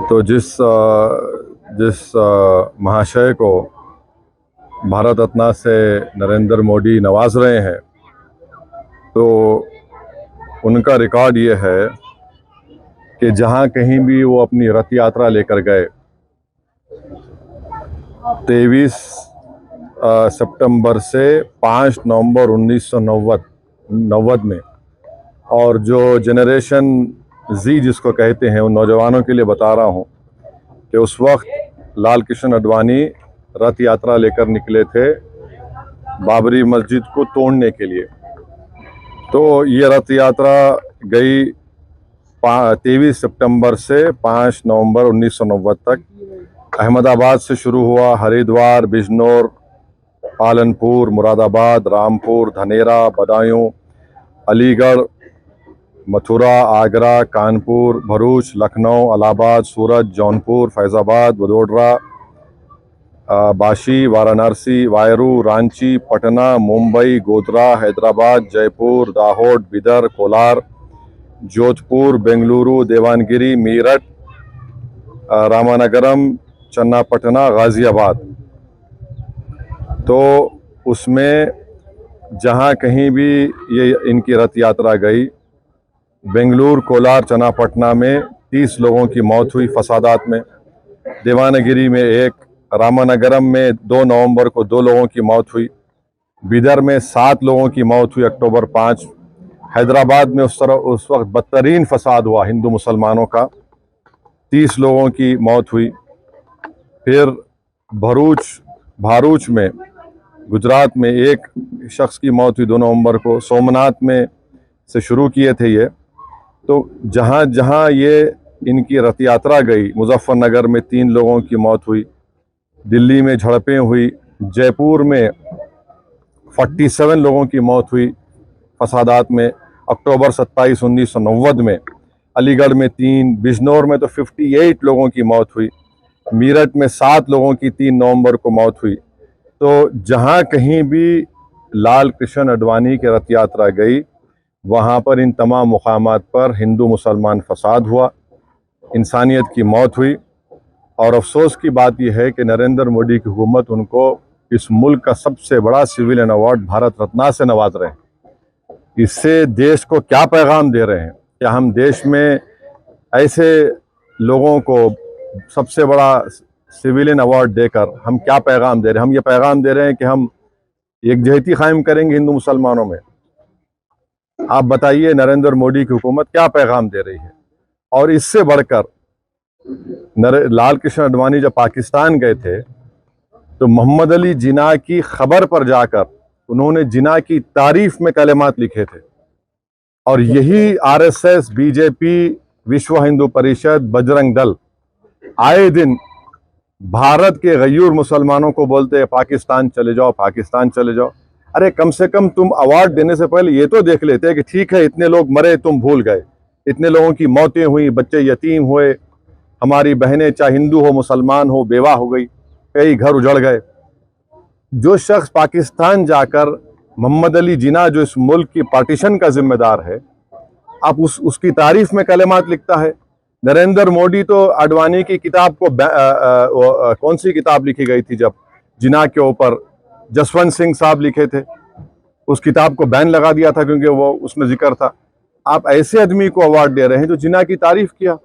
तो जिस महाशय को भारत रत्न से नरेंद्र मोदी नवाज रहे हैं, तो उनका रिकॉर्ड ये है कि जहां कहीं भी वो अपनी रथ यात्रा लेकर गए, 23 सितंबर से 5 नवंबर 1990 में, और जो जनरेशन जी जिसको कहते हैं उन नौजवानों के लिए बता रहा हूं कि उस वक्त लाल कृष्ण आडवाणी रथ यात्रा लेकर निकले थे बाबरी मस्जिद को तोड़ने के लिए। तो ये रथ यात्रा गई 23 सितंबर से 5 नवंबर 1990 तक। अहमदाबाद से शुरू हुआ, हरिद्वार, बिजनौर, पालनपुर, मुरादाबाद, रामपुर, धनेरा, बदायूं, अलीगढ़, मथुरा, आगरा, कानपुर, भरूच, लखनऊ, इलाहाबाद, सूरत, जौनपुर, फैजाबाद, वडोदरा, बाशी, वाराणसी, वायरू, रांची, पटना, मुंबई, गोधरा, हैदराबाद, जयपुर, दाहोद, बिदर, कोलार, जोधपुर, बेंगलुरु, देवानगिरी, मीरठ, रामानगरम, चन्नापटना, गाजियाबाद। तो उसमें जहां कहीं भी ये इनकी रथ यात्रा गई, बेंगलुरु, कोलार, चन्नापटना में 30 लोगों की मौत हुई फसादात में, देवानगिरी में 1, रामानगरम में 2 नवंबर को 2 लोगों की मौत हुई, बिदर में 7 लोगों की मौत हुई अक्टूबर 5, हैदराबाद में उस वक्त बदतरीन फसाद हुआ हिंदू मुसलमानों का, 30 लोगों की मौत हुई। फिर भारूच में गुजरात में 1 शख्स की मौत हुई 2 नवंबर को। सोमनाथ में से शुरू किए थे ये। तो जहाँ जहाँ ये इनकी रथ यात्रा गई, मुजफ्फरनगर में 3 लोगों की मौत हुई, दिल्ली में झड़पें हुई, जयपुर में 47 लोगों की मौत हुई फसादात में अक्टूबर 27, 1990 में, अलीगढ़ में 3, बिजनौर में तो 58 लोगों की मौत हुई, मीरठ में 7 लोगों की 3 नवंबर को मौत हुई। तो जहाँ कहीं भी लाल कृष्ण आडवाणी की रथ यात्रा गई, वहाँ पर इन तमाम मुकामात पर हिंदू मुसलमान फसाद हुआ, इंसानियत की मौत हुई। और अफसोस की बात यह है कि नरेंद्र मोदी की हुकूमत उनको इस मुल्क का सबसे बड़ा सिविलियन अवार्ड भारत रत्न से नवाज रहे हैं। इससे देश को क्या पैगाम दे रहे हैं? क्या हम देश में ऐसे लोगों को सबसे बड़ा सिविलियन अवार्ड देकर हम क्या पैगाम दे रहे हैं? हम ये पैगाम दे रहे हैं कि हम एकजहती कायम करेंगे हिंदू मुसलमानों में। आप बताइए नरेंद्र मोदी की हुकूमत क्या पैगाम दे रही है? और इससे बढ़कर लाल कृष्ण आडवाणी जब पाकिस्तान गए थे, तो मोहम्मद अली जिन्ना की खबर पर जाकर उन्होंने जिन्ना की तारीफ में कलेमात लिखे थे। और यही आरएसएस, बीजेपी, विश्व हिंदू परिषद, बजरंग दल आए दिन भारत के गयूर मुसलमानों को बोलते हैं पाकिस्तान चले जाओ, पाकिस्तान चले जाओ। अरे कम से कम तुम अवार्ड देने से पहले ये तो देख लेते कि ठीक है, इतने लोग मरे, तुम भूल गए, इतने लोगों की मौतें हुई, बच्चे यतीम हुए, हमारी बहनें चाहे हिंदू हो मुसलमान हो बेवा हो गई, कई घर उजड़ गए। जो शख्स पाकिस्तान जाकर मोहम्मद अली जिन्ना जो इस मुल्क की पार्टीशन का जिम्मेदार है, आप उसकी तारीफ में कलेमात लिखता है। नरेंद्र मोदी तो आडवाणी की किताब को कौन सी किताब लिखी गई थी जब जिन्ना के ऊपर, जसवंत सिंह साहब लिखे थे, उस किताब को बैन लगा दिया था क्योंकि वो उसमें जिक्र था। आप ऐसे आदमी को अवार्ड दे रहे हैं जो जिन्ना की तारीफ किया।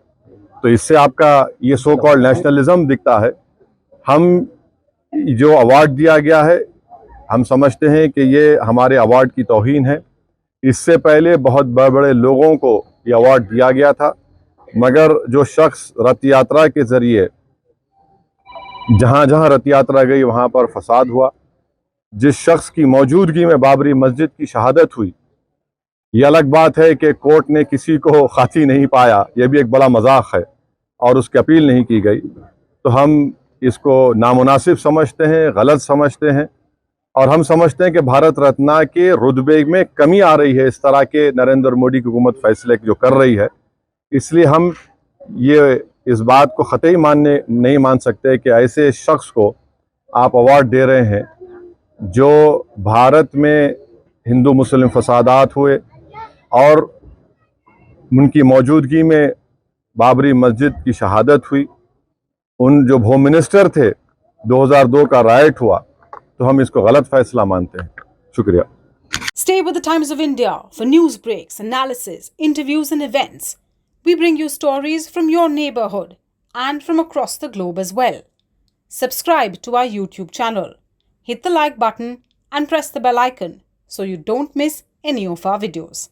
तो इससे आपका ये सो कॉल्ड नेशनलिज्म दिखता है। हम जो अवार्ड दिया गया है, हम समझते हैं कि ये हमारे अवार्ड की तौहीन है। इससे पहले बहुत बड़े बड़े लोगों को ये अवार्ड दिया गया था, मगर जो शख्स रथ यात्रा के जरिए जहां जहां रथ यात्रा गई वहां पर फसाद हुआ, जिस शख्स की मौजूदगी में बाबरी मस्जिद की शहादत हुई, ये अलग बात है कि कोर्ट ने किसी को खाती नहीं पाया, यह भी एक बड़ा मजाक है, और उसकी अपील नहीं की गई। तो हम इसको नामुनासिब समझते हैं, गलत समझते हैं, और हम समझते हैं कि भारत रत्न के रुतबे में कमी आ रही है इस तरह के नरेंद्र मोदी की हुकूमत फैसले जो कर रही है। इसलिए हम ये इस बात को ख़तई नहीं मान सकते कि ऐसे शख्स को आप अवार्ड दे रहे हैं जो भारत में हिंदू मुस्लिम फसादात हुए और उनकी मौजूदगी में बाबरी मस्जिद की शहादत हुई, उन जो होम मिनिस्टर थे, 2002 का राइट हुआ, तो हम इसको गलत फैसला मानते हैं। शुक्रिया। Stay with the Times of India for news breaks, analysis, interviews, and events. We bring you stories from your neighborhood and from across the globe as well. Subscribe to our YouTube channel, hit the like button, and press the bell icon so you don't miss any of our videos.